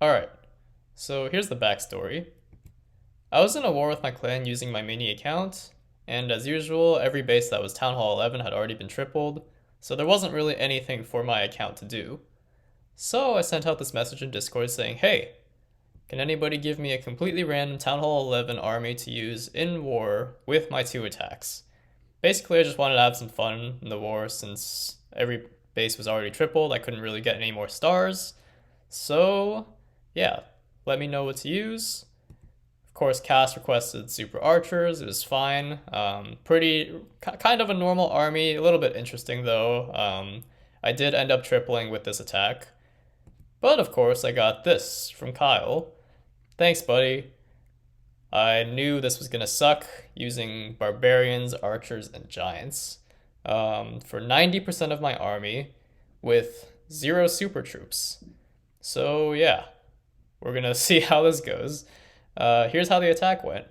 Alright, so here's the backstory. I was in a war with my clan using my mini account, and as usual, every base that was Town Hall 11 had already been tripled, so there wasn't really anything for my account to do. So I sent out this message in Discord saying, hey, can anybody give me a completely random Town Hall 11 army to use in war with my 2 attacks? Basically, I just wanted to have some fun in the war since every base was already tripled, I couldn't really get any more stars. So, yeah, let me know what to use. Of course, Cass requested super archers. It was fine. Kind of a normal army. A little bit interesting though. I did end up tripling with this attack. But of course, I got this from Kyle. Thanks, buddy. I knew this was gonna suck using barbarians, archers, and giants for 90% of my army with 0 super troops. So yeah, we're gonna see how this goes. Here's how the attack went.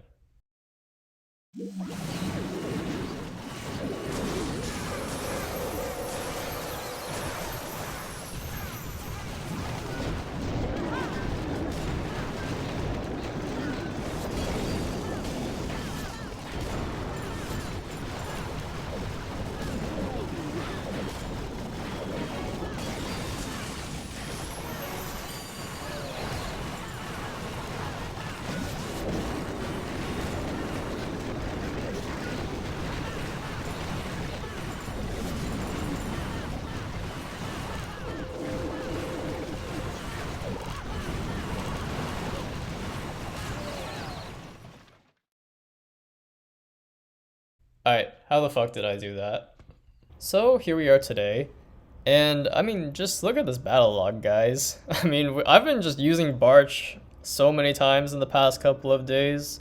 Alright, how the fuck did I do that? So here we are today, and I mean, just look at this battle log, guys. I mean, I've been just using Barch so many times in the past couple of days,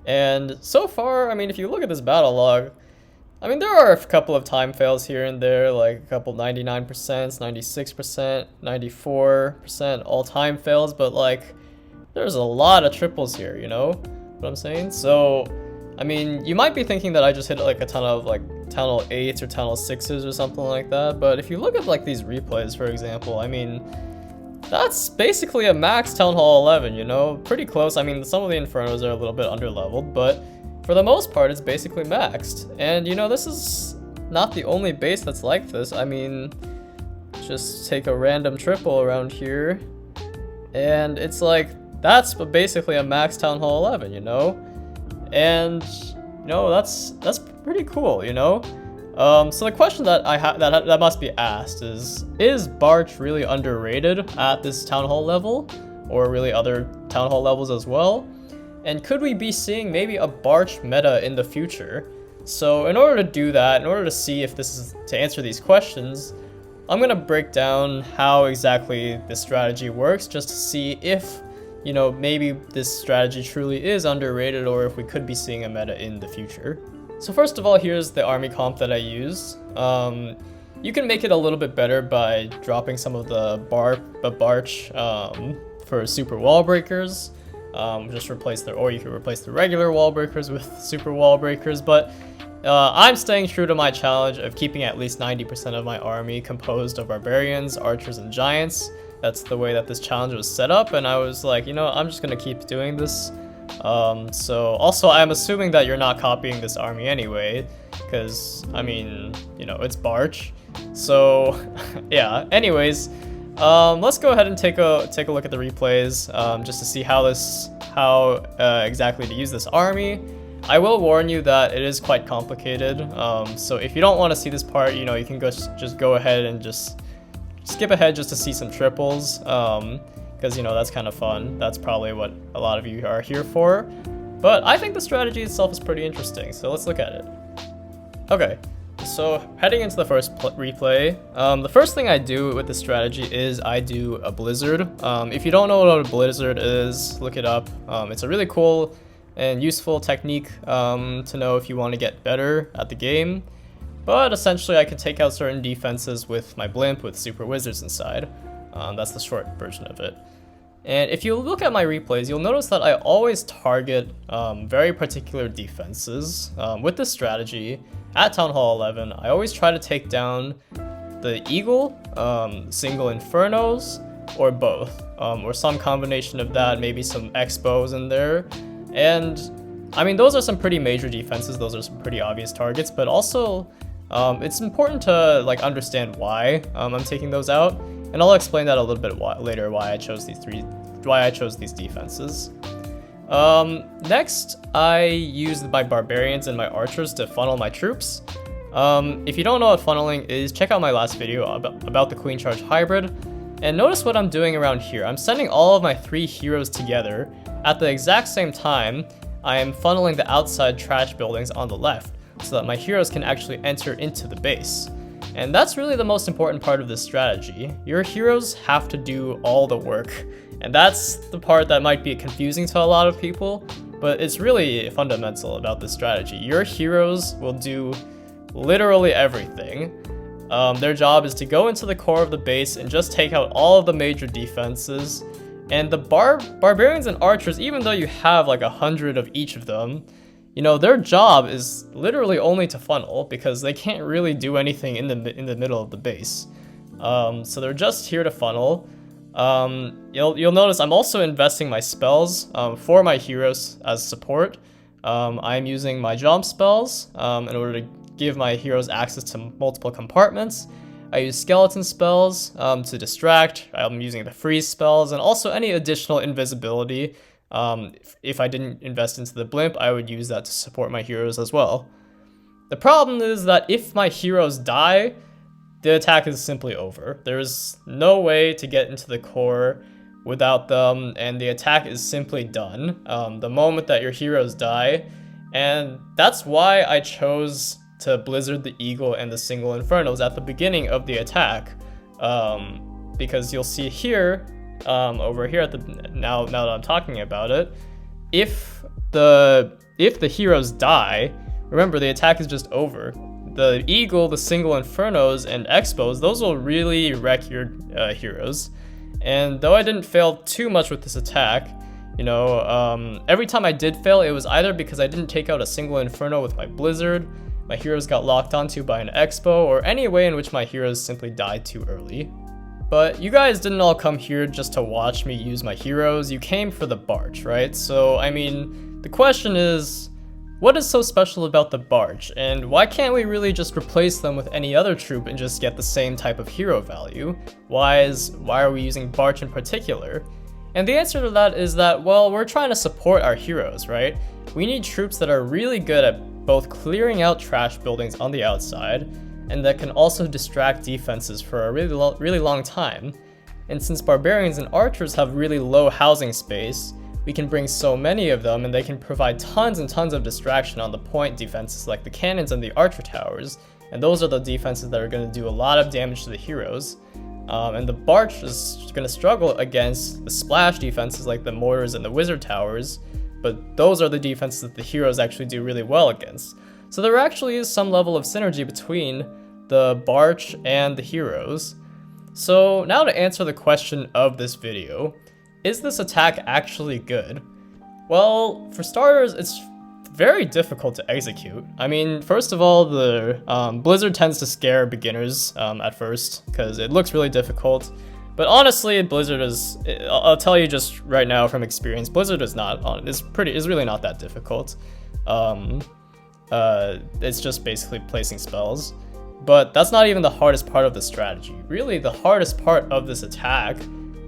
and so far, I mean, if you look at this battle log, I mean, there are a couple of time fails here and there, like a couple 99%, 96%, 94% all-time fails, but like, there's a lot of triples here, you know what I'm saying? So, I mean, you might be thinking that I just hit like a ton of like Town Hall 8s or Town Hall 6s or something like that, but if you look at like these replays, for example, I mean, that's basically a max Town Hall 11, you know? Pretty close. I mean, some of the Infernos are a little bit underleveled, but for the most part, it's basically maxed. And you know, this is not the only base that's like this. I mean, just take a random triple around here, and it's like, that's basically a max Town Hall 11, you know? And you know, that's pretty cool, you know. So the question that that must be asked is Barch really underrated at this Town Hall level, or really other Town Hall levels as well? And could we be seeing maybe a Barch meta in the future? So in order to do that, in order to see if this is to answer these questions, I'm gonna break down how exactly this strategy works, just to see if, you know, maybe this strategy truly is underrated, or if we could be seeing a meta in the future. So first of all, here's the army comp that I used. You can make it a little bit better by dropping some of the Barch for super wall breakers. Just replace or you can replace the regular wall breakers with super wall breakers, but I'm staying true to my challenge of keeping at least 90% of my army composed of barbarians, archers, and giants. That's the way that this challenge was set up, and I was like, you know, I'm just gonna keep doing this. So also, I'm assuming that you're not copying this army anyway, because I mean, you know, it's Barch. So yeah. Anyways, let's go ahead and take a look at the replays, just to see how exactly to use this army. I will warn you that it is quite complicated. So if you don't want to see this part, you know, you can just go ahead and just skip ahead just to see some triples, because you know, that's kind of fun. That's probably what a lot of you are here for. But I think the strategy itself is pretty interesting, so let's look at it. Okay, so heading into the first replay, the first thing I do with this strategy is I do a blizzard. If you don't know what a blizzard is, look it up. It's a really cool and useful technique to know if you want to get better at the game. But essentially, I can take out certain defenses with my blimp with super wizards inside. That's the short version of it. And if you look at my replays, you'll notice that I always target very particular defenses. With this strategy, at Town Hall 11, I always try to take down the Eagle, single Infernos, or both, or some combination of that, maybe some expos in there. And I mean, those are some pretty major defenses, those are some pretty obvious targets, but also it's important to like understand why I'm taking those out, and I'll explain that a little bit later why I chose these defenses. Next, I used my barbarians and my archers to funnel my troops. If you don't know what funneling is, check out my last video about the Queen Charge hybrid, and notice what I'm doing around here. I'm sending all of my 3 heroes together at the exact same time. I am funneling the outside trash buildings on the left, so that my heroes can actually enter into the base. And that's really the most important part of this strategy. Your heroes have to do all the work, and that's the part that might be confusing to a lot of people, but it's really fundamental about this strategy. Your heroes will do literally everything. Their job is to go into the core of the base and just take out all of the major defenses. And the barbarians and archers, even though you have like 100 of each of them, you know, their job is literally only to funnel, because they can't really do anything in the middle of the base. So they're just here to funnel. You'll notice I'm also investing my spells for my heroes as support. I'm using my jump spells in order to give my heroes access to multiple compartments. I use skeleton spells to distract. I'm using the freeze spells, and also any additional invisibility. If I didn't invest into the blimp, I would use that to support my heroes as well. The problem is that if my heroes die, the attack is simply over. There's no way to get into the core without them, and the attack is simply done the moment that your heroes die. And that's why I chose to Blizzard the Eagle and the Single Infernos at the beginning of the attack, because you'll see here, over here at the now that I'm talking about it, if the heroes die, remember the attack is just over. The Eagle, the Single Infernos, and Expos, those will really wreck your heroes. And though I didn't fail too much with this attack, you know, every time I did fail, it was either because I didn't take out a single Inferno with my Blizzard, my heroes got locked onto by an Expo, or any way in which my heroes simply died too early. But you guys didn't all come here just to watch me use my heroes, you came for the Barch, right? So, I mean, the question is, what is so special about the Barch, and why can't we really just replace them with any other troop and just get the same type of hero value? Why are we using Barch in particular? And the answer to that is that, well, we're trying to support our heroes, right? We need troops that are really good at both clearing out trash buildings on the outside, and that can also distract defenses for a really long time. And since barbarians and archers have really low housing space, we can bring so many of them, and they can provide tons and tons of distraction on the point defenses like the cannons and the archer towers, and those are the defenses that are going to do a lot of damage to the heroes. And the Barch is going to struggle against the splash defenses like the mortars and the wizard towers, but those are the defenses that the heroes actually do really well against. So there actually is some level of synergy between the Barch and the heroes. So now to answer the question of this video, is this attack actually good? Well, for starters, it's very difficult to execute. I mean, first of all, the Blizzard tends to scare beginners at first, because it looks really difficult. But honestly, Blizzard is, I'll tell you just right now from experience, Blizzard is really not that difficult. It's just basically placing spells. But that's not even the hardest part of the strategy. Really, the hardest part of this attack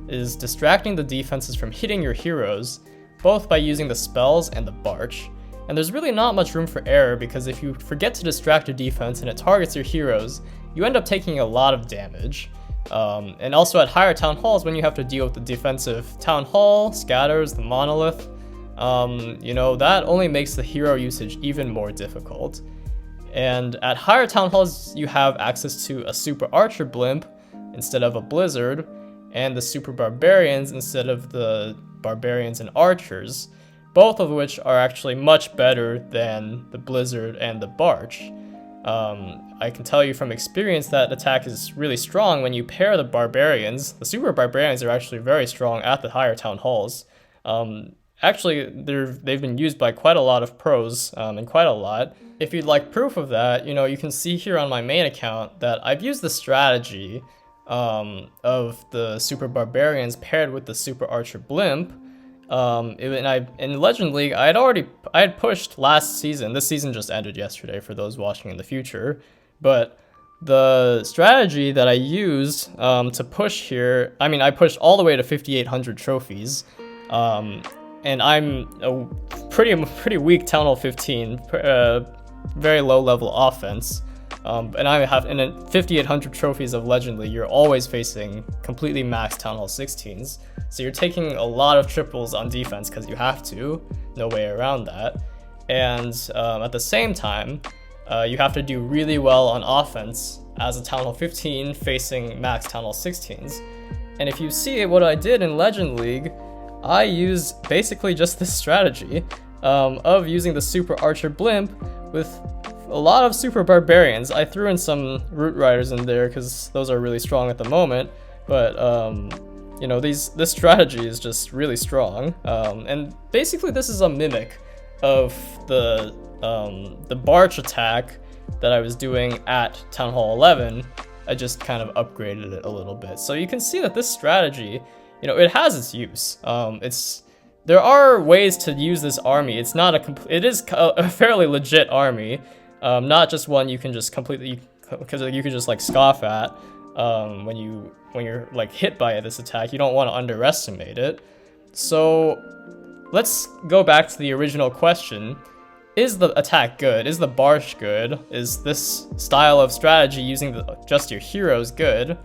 is distracting the defenses from hitting your heroes, both by using the spells and the Barch. And there's really not much room for error, because if you forget to distract a defense and it targets your heroes, you end up taking a lot of damage. And also at higher town halls, when you have to deal with the defensive town hall, scatters, the monolith, you know, that only makes the hero usage even more difficult. And at higher town halls, you have access to a super archer blimp instead of a Blizzard, and the super barbarians instead of the barbarians and archers, both of which are actually much better than the Blizzard and the Barch. I can tell you from experience that attack is really strong when you pair the barbarians. The super barbarians are actually very strong at the higher town halls. Actually, they've been used by quite a lot of pros, and quite a lot. If you'd like proof of that, you know, you can see here on my main account that I've used the strategy of the Super Barbarians paired with the Super Archer Blimp. In Legend League, I had pushed last season. This season just ended yesterday for those watching in the future. But the strategy that I used to push here, I mean, I pushed all the way to 5,800 trophies. And I'm a pretty weak Town Hall 15, very low level offense. And I have in 5,800 trophies of Legend League, you're always facing completely maxed Town Hall 16s. So you're taking a lot of triples on defense because you have to, no way around that. And at the same time, you have to do really well on offense as a Town Hall 15 facing max Town Hall 16s. And if you see what I did in Legend League, I used basically just this strategy of using the Super Archer Blimp with a lot of Super Barbarians. I threw in some Root Riders in there because those are really strong at the moment, but you know, this strategy is just really strong. And basically this is a mimic of the Barch attack that I was doing at Town Hall 11. I just kind of upgraded it a little bit. So you can see that this strategy, you know, it has its use. There are ways to use this army. It is a fairly legit army, not just one you can just completely, because you can just like scoff at when you're like hit by this attack. You don't want to underestimate it. So let's go back to the original question. Is the attack good? Is the Barch good? Is this style of strategy using just your heroes good?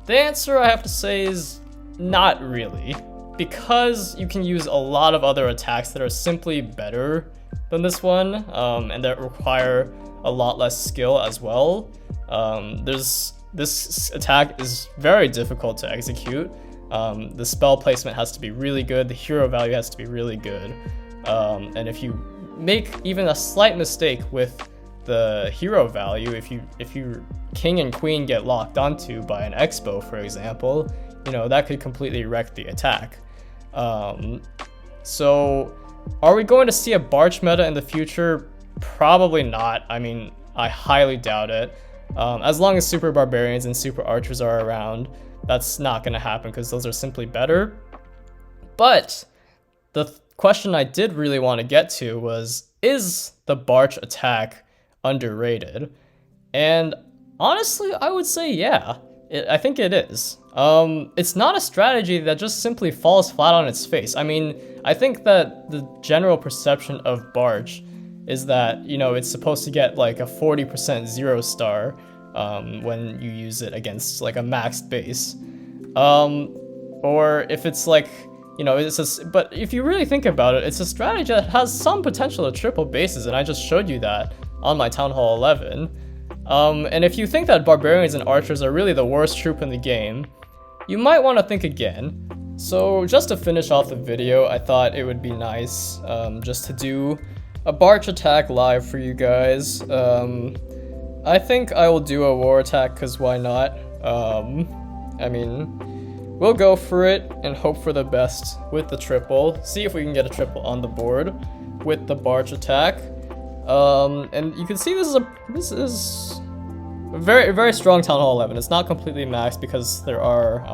The answer, I have to say, is not really, because you can use a lot of other attacks that are simply better than this one, and that require a lot less skill as well. This attack is very difficult to execute. The spell placement has to be really good, the hero value has to be really good, and if you make even a slight mistake with the hero value, if your king and queen get locked onto by an expo, for example, you know, that could completely wreck the attack. So are we going to see a Barch meta in the future? Probably not. I mean, I highly doubt it. As long as Super Barbarians and Super Archers are around, that's not going to happen because those are simply better. But the question I did really want to get to was, is the Barch attack underrated? And honestly, I would say yeah. I think it is. It's not a strategy that just simply falls flat on its face. I mean, I think that the general perception of Barch is that, you know, it's supposed to get like a 40% 0-star when you use it against like a maxed base. Or if it's like, you know, but if you really think about it, it's a strategy that has some potential to triple bases, and I just showed you that on my Town Hall 11. And if you think that Barbarians and Archers are really the worst troop in the game, you might want to think again. So just to finish off the video, I thought it would be nice just to do a Barch attack live for you guys. I think I will do a war attack, because why not? I mean, we'll go for it and hope for the best with the triple. See if we can get a triple on the board with the Barch attack. And you can see this is a very, very strong Town Hall 11. It's not completely maxed because there are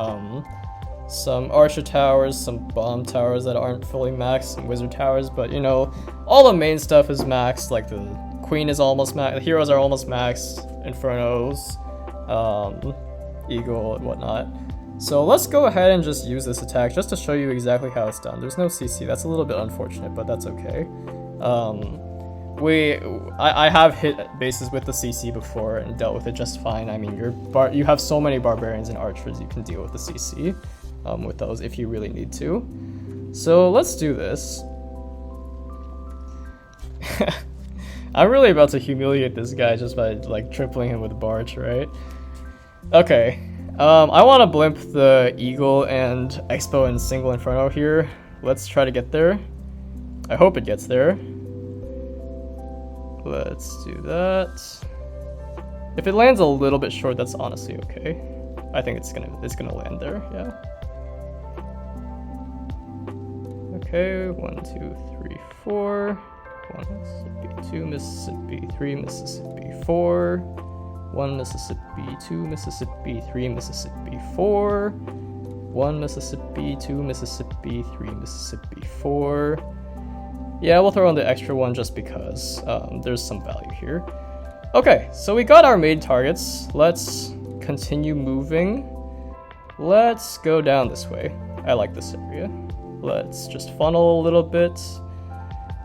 some Archer towers, some Bomb towers that aren't fully maxed, some Wizard towers, but you know, all the main stuff is maxed. Like the Queen is almost maxed, the heroes are almost maxed, Infernos, Eagle, and whatnot. So let's go ahead and just use this attack just to show you exactly how it's done. There's no CC, that's a little bit unfortunate, but that's okay. I have hit bases with the CC before and dealt with it just fine. I mean, you have so many Barbarians and Archers, you can deal with the CC with those if you really need to. So let's do this. I'm really about to humiliate this guy just by like tripling him with Barch, right? Okay. I want to blimp the Eagle and Expo and single Inferno here. Let's try to get there. I hope it gets there. Let's do that. If it lands a little bit short, that's honestly okay. I think it's gonna land there, yeah. Okay, 1, 2, 3, 4. 1 Mississippi, 2 Mississippi, 3 Mississippi, 4. 1 Mississippi, 2 Mississippi, 3 Mississippi, 4. 1 Mississippi, 2 Mississippi, 3 Mississippi, 4. Yeah, we'll throw in the extra one just because there's some value here. Okay, so we got our main targets. Let's continue moving. Let's go down this way. I like this area. Let's just funnel a little bit.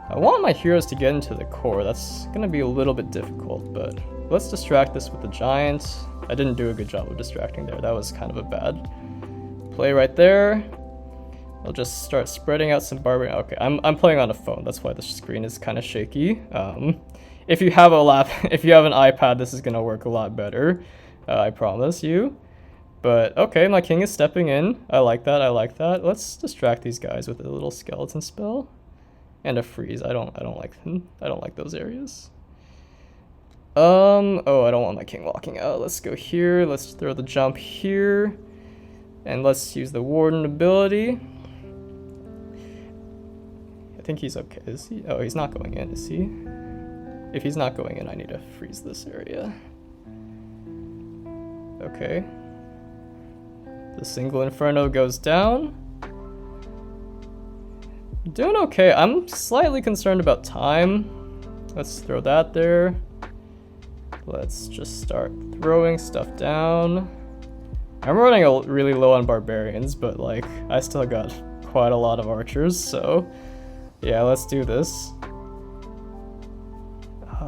I want my heroes to get into the core. That's gonna be a little bit difficult, but let's distract this with the giant. I didn't do a good job of distracting there. That was kind of a bad play right there. I'll just start spreading out some barbarian. Okay, I'm playing on a phone. That's why the screen is kind of shaky. If you have an iPad, this is gonna work a lot better. I promise you. But okay, my king is stepping in. I like that. I like that. Let's distract these guys with a little skeleton spell and a freeze. I don't like them. I don't like those areas. Oh, I don't want my king walking out. Let's go here. Let's throw the jump here, and let's use the warden ability. I think he's okay. Is he? Oh, he's not going in. Is he? If he's not going in, I need to freeze this area. Okay. The single inferno goes down. Doing okay. I'm slightly concerned about time. Let's throw that there. Let's just start throwing stuff down. I'm running really low on barbarians, but like I still got quite a lot of archers, so yeah, let's do this.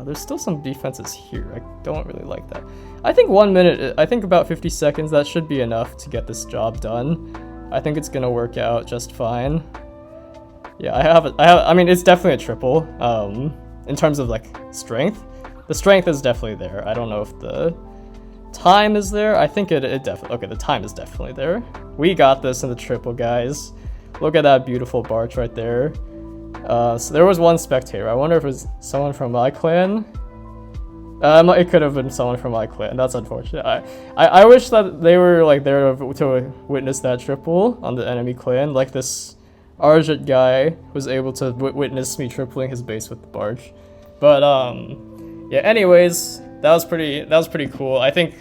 There's still some defenses here. I don't really like that. I think 1 minute, I think about 50 seconds, that should be enough to get this job done. I think it's gonna work out just fine. Yeah, I mean, it's definitely a triple. In terms of like strength, the strength is definitely there. I don't know if the time is there. I think it definitely, okay, the time is definitely there. We got this in the triple, guys. Look at that beautiful Barch right there. So there was one spectator. I wonder if it was someone from my clan. It could have been someone from my clan. That's unfortunate. I wish that they were like there to witness that triple on the enemy clan. Like this Arjit guy was able to witness me tripling his base with the Barch. But yeah. Anyways, that was pretty cool. I think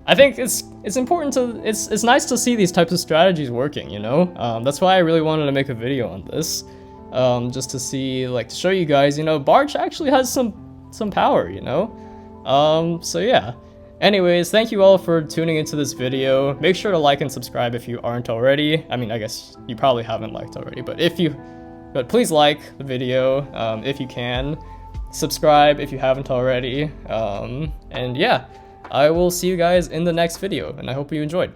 it's important to it's nice to see these types of strategies working. You know, that's why I really wanted to make a video on this. Just to see, like, to show you guys, you know, Barch actually has some power, you know? So yeah. Anyways, thank you all for tuning into this video. Make sure to like and subscribe if you aren't already. I mean, I guess you probably haven't liked already, but please like the video, if you can. Subscribe if you haven't already. And yeah, I will see you guys in the next video, and I hope you enjoyed.